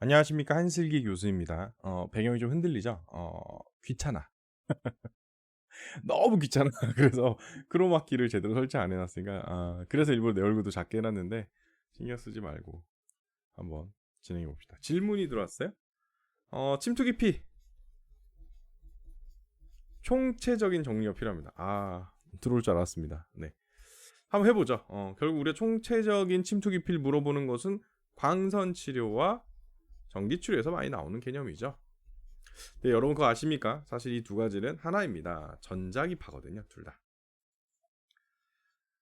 안녕하십니까, 한슬기 교수입니다. 배경이 좀 흔들리죠? 귀찮아. 너무 귀찮아. 그래서 크로마키를 제대로 설치 안 해놨으니까, 그래서 일부러 내 얼굴도 작게 해놨는데 신경 쓰지 말고 한번 진행해 봅시다. 질문이 들어왔어요. 침투 깊이 총체적인 정리가 필요합니다. 들어올 줄 알았습니다. 네, 한번 해보죠. 결국 우리가 총체적인 침투 깊이를 물어보는 것은 광선 치료와 전기 치료에서 많이 나오는 개념이죠. 네, 여러분 그거 아십니까? 사실 이 두 가지는 하나입니다. 전자기파거든요, 둘 다.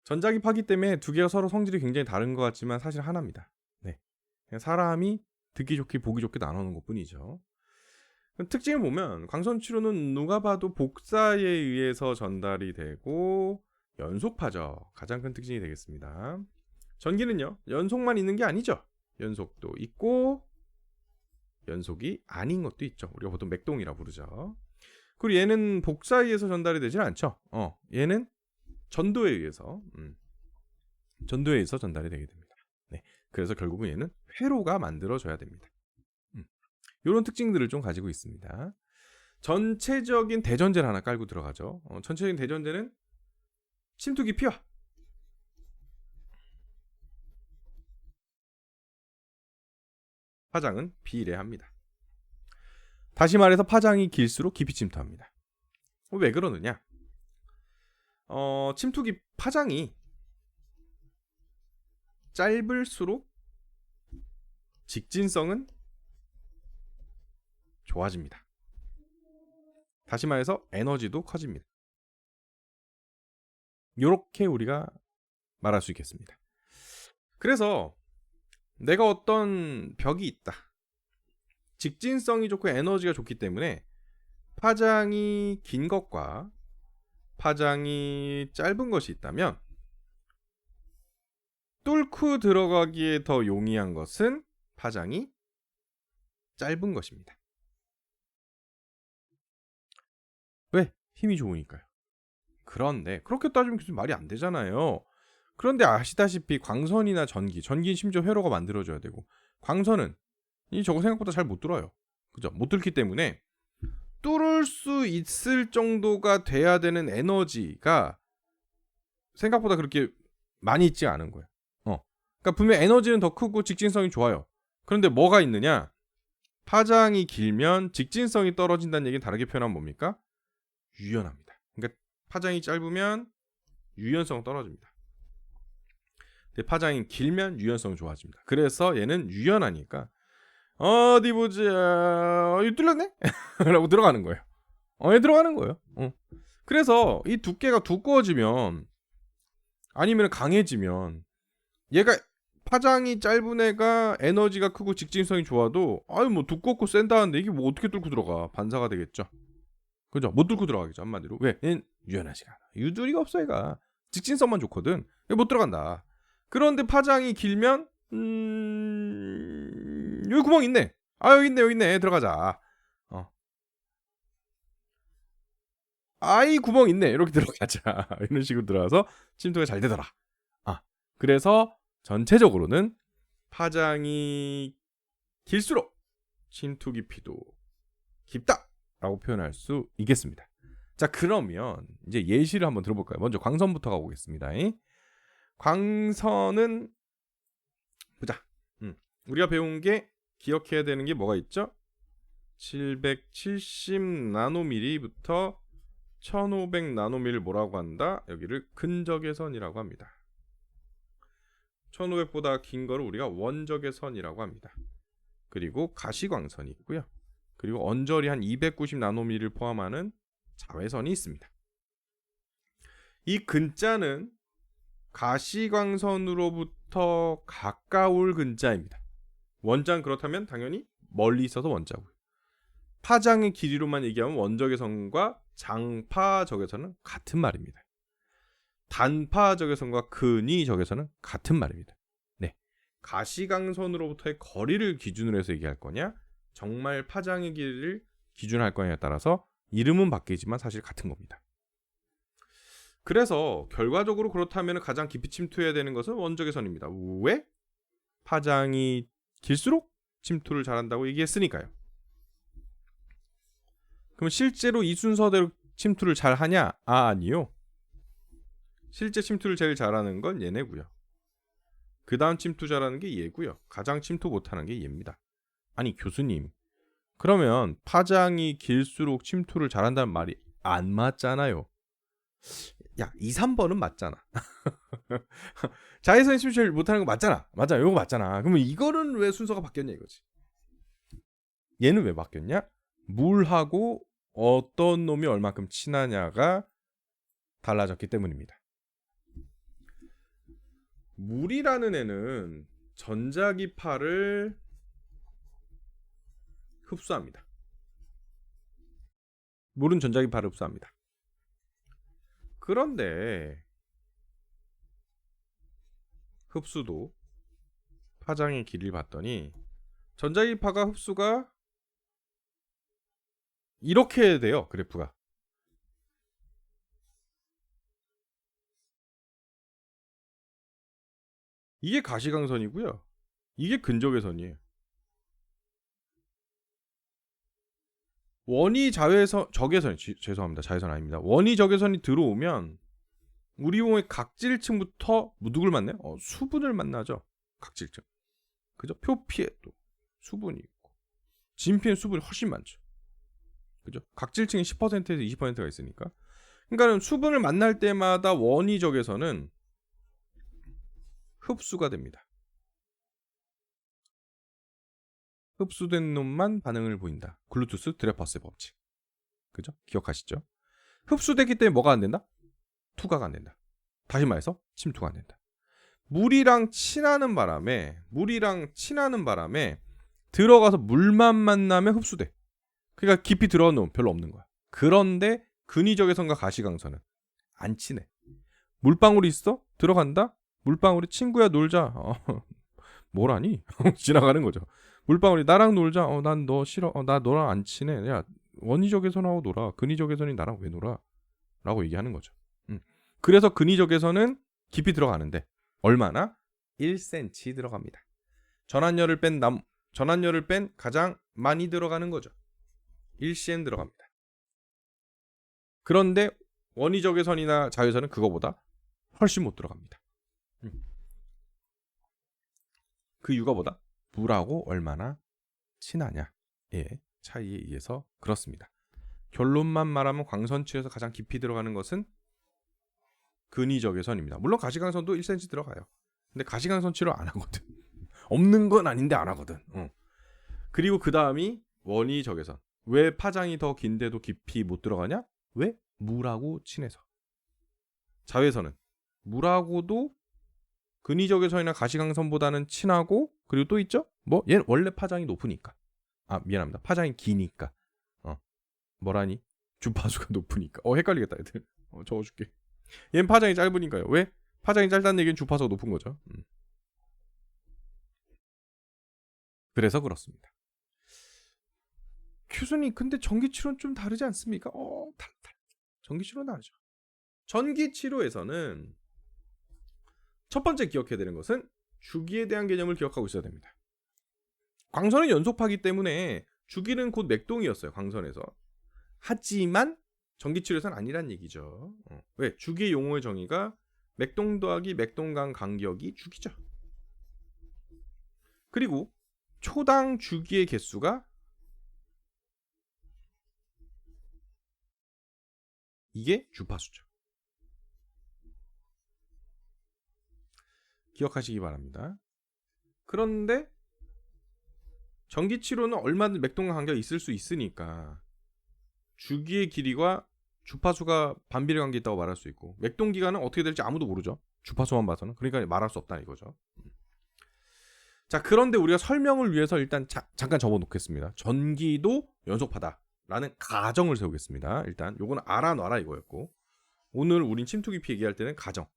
전자기파기 때문에 두 개가 서로 성질이 굉장히 다른 것 같지만 사실 하나입니다. 네, 그냥 사람이 듣기 좋게 보기 좋게 나누는 것뿐이죠. 특징을 보면 광선치료는 누가 봐도 복사에 의해서 전달이 되고 연속파죠. 가장 큰 특징이 되겠습니다. 전기는요, 연속만 있는 게 아니죠. 연속도 있고 연속이 아닌 것도 있죠. 우리가 보통 맥동이라 부르죠. 그리고 얘는 복사에 의해서 전달이 되진 않죠. 얘는 전도에 의해서 전달이 되게 됩니다. 네, 그래서 결국은 얘는 회로가 만들어져야 됩니다. 이런 특징들을 좀 가지고 있습니다. 전체적인 대전제를 하나 깔고 들어가죠. 전체적인 대전제는 침투 깊이와 파장은 비례합니다. 다시 말해서 파장이 길수록 깊이 침투합니다. 왜 그러느냐? 파장이 짧을수록 직진성은 좋아집니다. 다시 말해서 에너지도 커집니다. 이렇게 우리가 말할 수 있겠습니다. 그래서 내가 어떤 벽이 있다. 직진성이 좋고 에너지가 좋기 때문에 파장이 긴 것과 파장이 짧은 것이 있다면 뚫고 들어가기에 더 용이한 것은 파장이 짧은 것입니다. 왜? 힘이 좋으니까요. 그런데 그렇게 따지면 말이 안 되잖아요. 그런데 아시다시피 광선이나 전기는 심지어 회로가 만들어져야 되고, 광선은 저거 생각보다 잘 못 뚫어요. 그죠? 못 뚫기 때문에 뚫을 수 있을 정도가 돼야 되는 에너지가 생각보다 그렇게 많이 있지 않은 거예요. 그러니까 분명 에너지는 더 크고 직진성이 좋아요. 그런데 뭐가 있느냐? 파장이 길면 직진성이 떨어진다는 얘기는 다르게 표현하면 뭡니까? 유연합니다. 그러니까 파장이 짧으면 유연성 떨어집니다. 근데 파장이 길면 유연성 좋아집니다. 그래서 얘는 유연하니까 어디 보자, 이거 뚫렸네? 라고 들어가는 거예요. 얘 들어가는 거예요. 그래서 이 두께가 두꺼워지면 아니면 강해지면 얘가 파장이 짧은 애가 에너지가 크고 직진성이 좋아도 뭐 두껍고 센다는데 이게 뭐 어떻게 뚫고 들어가? 반사가 되겠죠. 그죠? 못 뚫고 들어가겠죠, 한마디로. 왜? 얘는 유연하지가 않아. 유두리가 없어. 얘가 직진성만 좋거든. 얘 못 들어간다. 그런데 파장이 길면 여기 구멍 있네. 여기 있네. 들어가자. 이 구멍 있네. 이렇게 들어가자. 이런 식으로 들어가서 침투가 잘 되더라. 그래서 전체적으로는 파장이 길수록 침투 깊이도 깊다라고 표현할 수 있겠습니다. 자, 그러면 이제 예시를 한번 들어볼까요? 먼저 광선부터 가보겠습니다. 광선은 보자. 우리가 배운 게 기억해야 되는 게 뭐가 있죠? 770 나노미리부터 1500 나노미를 뭐라고 한다? 여기를 근적의 선이라고 합니다. 1500보다 긴 거를 우리가 원적의 선이라고 합니다. 그리고 가시광선이 있고요. 그리고 언저리 한 290 나노미를 포함하는 자외선이 있습니다. 이 근자는 가시광선으로부터 가까울 근자입니다. 원자는 그렇다면 당연히 멀리 있어서 원자고요. 파장의 길이로만 얘기하면 원적의 선과 장파 적외선은 같은 말입니다. 단파 적외선과 근위 적외선은 같은 말입니다. 네, 가시광선으로부터의 거리를 기준으로 해서 얘기할 거냐, 정말 파장의 길이를 기준할 거냐에 따라서 이름은 바뀌지만 사실 같은 겁니다. 그래서 결과적으로 그렇다면 가장 깊이 침투해야 되는 것은 원적외선입니다. 왜? 파장이 길수록 침투를 잘한다고 얘기했으니까요. 그럼 실제로 이 순서대로 침투를 잘하냐? 아니요. 실제 침투를 제일 잘하는 건 얘네고요. 그 다음 침투 잘하는 게 얘고요. 가장 침투 못하는 게 얘입니다. 아니 교수님, 그러면 파장이 길수록 침투를 잘한다는 말이 안 맞잖아요. 야, 2, 3번은 맞잖아. 자외선 침투를 못하는 거 맞잖아. 맞아, 이거 맞잖아. 그러면 이거는 왜 순서가 바뀌었냐 이거지. 얘는 왜 바뀌었냐? 물하고 어떤 놈이 얼마큼 친하냐가 달라졌기 때문입니다. 물이라는 애는 전자기파를 흡수합니다. 물은 전자기파를 흡수합니다. 그런데 흡수도 파장의 길이를 봤더니 전자기파가 흡수가 이렇게 돼요. 그래프가. 이게 가시광선이고요. 이게 근적외선이에요. 원위 자외선 적외선 죄송합니다. 자외선 아닙니다. 원위 적외선이 들어오면 우리 몸의 각질층부터 누굴 만나요? 수분을 만나죠. 각질층. 그죠? 표피에 또 수분이 있고 진피엔 수분이 훨씬 많죠. 그죠? 각질층이 10%에서 20%가 있으니까. 그러니까 수분을 만날 때마다 원위 적외선은 흡수가 됩니다. 흡수된 놈만 반응을 보인다. 글루투스 드레퍼스의 법칙. 그죠? 기억하시죠? 흡수됐기 때문에 뭐가 안 된다? 투과가 안 된다. 다시 말해서 침투가 안 된다. 물이랑 친하는 바람에 들어가서 물만 만나면 흡수돼. 그러니까 깊이 들어간 놈 별로 없는 거야. 그런데 근위적외선과 가시광선은 안 친해. 물방울이 있어? 들어간다? 물방울이 친구야 놀자. 뭐라니? 지나가는 거죠. 물방울이 나랑 놀자. 난 너 싫어. 나 너랑 안 친해. 야, 원위적외선하고 놀아. 근위적외선이 나랑 왜 놀아? 라고 얘기하는 거죠. 그래서 근위적외선은 깊이 들어가는데 얼마나? 1cm 들어갑니다. 전환열을 뺀 가장 많이 들어가는 거죠. 1cm 들어갑니다. 그런데 원위적외선이나 자외선은 그거보다 훨씬 못 들어갑니다. 그 이유가 뭐다? 물하고 얼마나 친하냐의 차이에 의해서 그렇습니다. 결론만 말하면 광선치에서 가장 깊이 들어가는 것은 근위적외선입니다. 물론 가시광선도 1cm 들어가요. 근데 가시광선 치료 안 하거든. 없는 건 아닌데 안 하거든. 그리고 그 다음이 원위적외선. 왜 파장이 더 긴데도 깊이 못 들어가냐? 왜? 물하고 친해서. 자외선은 물하고도 근위적외선이나 가시광선보다는 친하고, 그리고 또 있죠? 얘는 원래 파장이 높으니까. 미안합니다. 파장이 기니까. 뭐라니? 주파수가 높으니까. 헷갈리겠다 애들. 적어줄게. 얘는 파장이 짧으니까요. 왜? 파장이 짧다는 얘기는 주파수가 높은 거죠. 그래서 그렇습니다. 교수님, 근데 전기치료는 좀 다르지 않습니까? 전기치료는 다르죠. 전기치료에서는 첫 번째 기억해야 되는 것은 주기에 대한 개념을 기억하고 있어야 됩니다. 광선은 연속파기 때문에 주기는 곧 맥동이었어요. 광선에서. 하지만 전기치료에서는 아니란 얘기죠. 왜? 주기의 용어의 정의가 맥동 더하기 맥동 간 간격이 주기죠. 그리고 초당 주기의 개수가 이게 주파수죠. 기억하시기 바랍니다. 그런데 전기치료는 얼마든 맥동간 간격이 있을 수 있으니까 주기의 길이와 주파수가 반비례 관계에 있다고 말할 수 있고, 맥동기간은 어떻게 될지 아무도 모르죠. 주파수만 봐서는. 그러니까 말할 수 없다 이거죠. 자, 그런데 우리가 설명을 위해서 일단 잠깐 접어놓겠습니다. 전기도 연속파다라는 가정을 세우겠습니다. 일단 요거는 알아놔라 이거였고, 오늘 우린 침투 깊이 얘기할 때는 가정,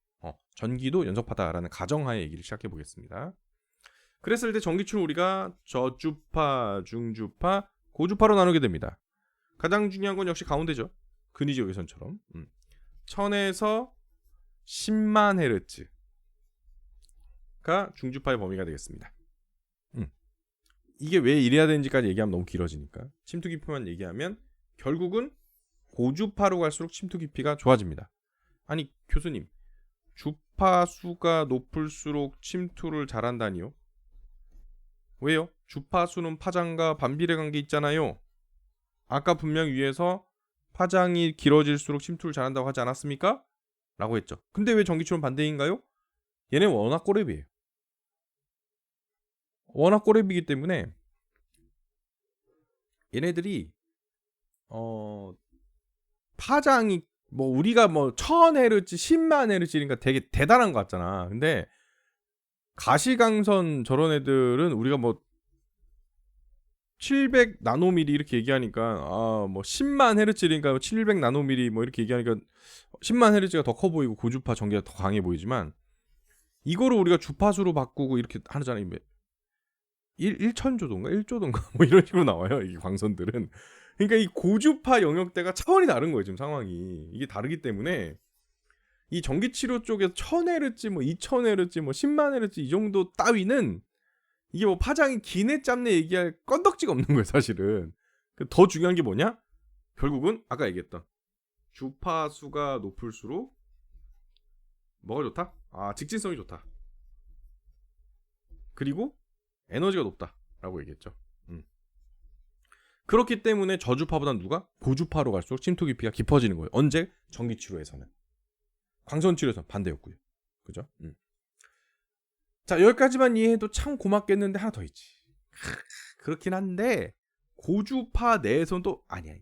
전기도 연속파다라는 가정하에 얘기를 시작해 보겠습니다. 그랬을 때 전기치를 우리가 저주파, 중주파, 고주파로 나누게 됩니다. 가장 중요한 건 역시 가운데죠. 근위적외선처럼 1000에서 10만 헤르츠가 중주파의 범위가 되겠습니다. 이게 왜 이래야 되는지까지 얘기하면 너무 길어지니까 침투 깊이만 얘기하면 결국은 고주파로 갈수록 침투 깊이가 좋아집니다. 아니 교수님, 주파수가 높을수록 침투를 잘한다니요? 왜요? 주파수는 파장과 반비례 관계 있잖아요. 아까 분명 위에서 파장이 길어질수록 침투를 잘한다고 하지 않았습니까? 라고 했죠. 근데 왜 전기치료는 반대인가요? 얘네 워낙 꼬랩이에요. 워낙 꼬랩이기 때문에 얘네들이 파장이 뭐 우리가 뭐 1000Hz, 10만 Hz니까 되게 대단한 것 같잖아. 근데 가시광선 저런 애들은 우리가 뭐 700 나노미리 이렇게 얘기하니까 뭐 10만 헤르츠니까 700 나노미리 뭐 이렇게 얘기하니까 10만 헤르츠가 더 커 보이고 고주파 전기가 더 강해 보이지만 이거를 우리가 주파수로 바꾸고 이렇게 하잖아요. 1천조도인가 1조도인가 뭐 이런 식으로 나와요. 이 광선들은. 그러니까 이 고주파 영역대가 차원이 다른 거예요. 지금 상황이. 이게 다르기 때문에 이 전기치료 쪽에서 1000Hz 뭐 2000Hz 뭐 10만 Hz 이 정도 따위는 이게 뭐 파장이 기네 짧네 얘기할 건덕지가 없는 거예요. 사실은. 더 중요한 게 뭐냐? 결국은 아까 얘기했던 주파수가 높을수록 뭐가 좋다? 직진성이 좋다. 그리고 에너지가 높다라고 얘기했죠. 그렇기 때문에 저주파보다는 누가? 고주파로 갈수록 침투 깊이가 깊어지는 거예요. 언제? 전기치료에서는. 광선치료에서는 반대였고요. 그죠? 자, 여기까지만 이해해도 참 고맙겠는데 하나 더 있지. 그렇긴 한데 고주파 내에서는 또 아니야.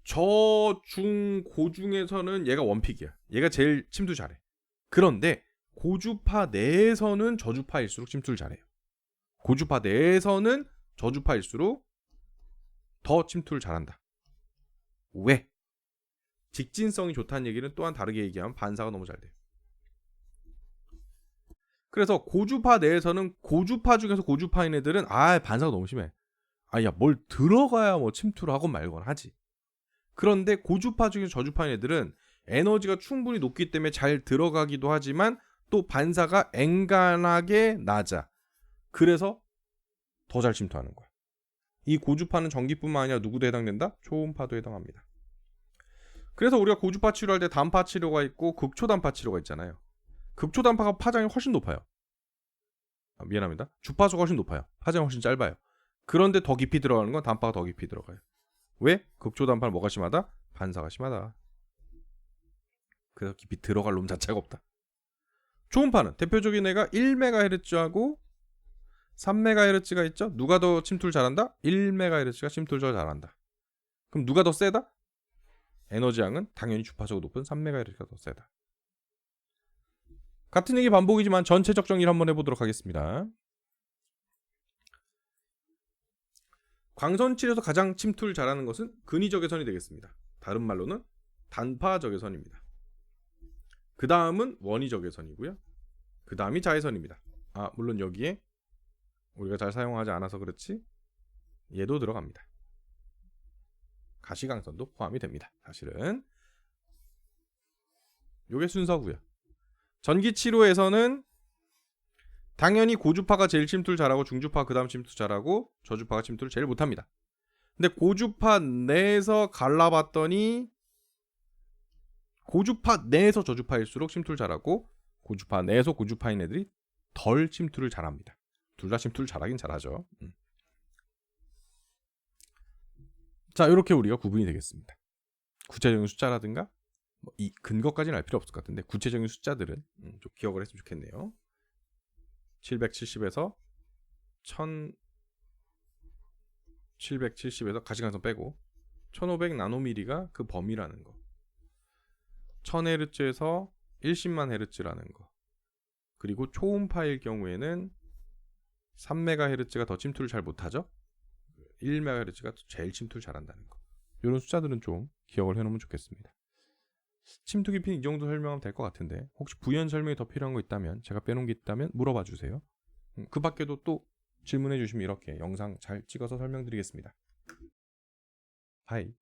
저, 중, 고 중에서는 얘가 원픽이야. 얘가 제일 침투 잘해. 그런데 고주파 내에서는 저주파일수록 침투를 잘해요. 고주파 내에서는 저주파일수록 더 침투를 잘한다. 왜? 직진성이 좋다는 얘기는 또한 다르게 얘기하면 반사가 너무 잘 돼요. 그래서 고주파 내에서는 고주파 중에서 고주파인 애들은 반사가 너무 심해. 뭘 들어가야 뭐 침투를 하건 말건 하지. 그런데 고주파 중에서 저주파인 애들은 에너지가 충분히 높기 때문에 잘 들어가기도 하지만 또 반사가 앵간하게 낮아. 그래서 더 잘 침투하는 거야. 이 고주파는 전기뿐만 아니라 누구도 해당된다? 초음파도 해당합니다. 그래서 우리가 고주파 치료할 때 단파 치료가 있고 극초단파 치료가 있잖아요. 극초단파가 파장이 훨씬 높아요. 미안합니다. 주파수가 훨씬 높아요. 파장이 훨씬 짧아요. 그런데 더 깊이 들어가는 건 단파가 더 깊이 들어가요. 왜? 극초단파는 뭐가 심하다? 반사가 심하다. 그래서 깊이 들어갈 놈 자체가 없다. 초음파는 대표적인 애가 1MHz하고 3MHz가 있죠. 누가 더 침투를 잘한다? 1MHz가 침투를 더 잘한다. 그럼 누가 더 세다? 에너지양은 당연히 주파수가 높은 3MHz가 더 세다. 같은 얘기 반복이지만 전체적 정리를 한번 해보도록 하겠습니다. 광선치료에서 가장 침투를 잘하는 것은 근위적외선이 되겠습니다. 다른 말로는 단파적외선입니다. 그 다음은 원위적외선이고요. 그 다음이 자외선입니다. 물론 여기에 우리가 잘 사용하지 않아서 그렇지 얘도 들어갑니다. 가시광선도 포함이 됩니다. 사실은 요게 순서고요. 전기치료에서는 당연히 고주파가 제일 침투를 잘하고 중주파가 그 다음 침투 잘하고 저주파가 침투를 제일 못합니다. 근데 고주파 내에서 갈라봤더니 고주파 내에서 저주파일수록 침투를 잘하고 고주파 내에서 고주파인 애들이 덜 침투를 잘합니다. 둘 다 침투를 잘하긴 잘하죠. 자, 이렇게 우리가 구분이 되겠습니다. 구체적인 숫자라든가 이 근거까지는 알 필요 없을 것 같은데 구체적인 숫자들은 좀 기억을 했으면 좋겠네요. 770에서 1770에서 가시광선 빼고 1500 나노미리가 그 범위라는 거. 1000Hz에서 10만 Hz라는 거. 그리고 초음파일 경우에는 3MHz가 더 침투를 잘 못하죠. 1MHz가 제일 침투를 잘한다는 거. 이런 숫자들은 좀 기억을 해놓으면 좋겠습니다. 침투 깊이는 이 정도 설명하면 될 것 같은데 혹시 부연 설명이 더 필요한 거 있다면 제가 빼놓은 게 있다면 물어봐 주세요. 그 밖에도 또 질문해 주시면 이렇게 영상 잘 찍어서 설명드리겠습니다. 하이.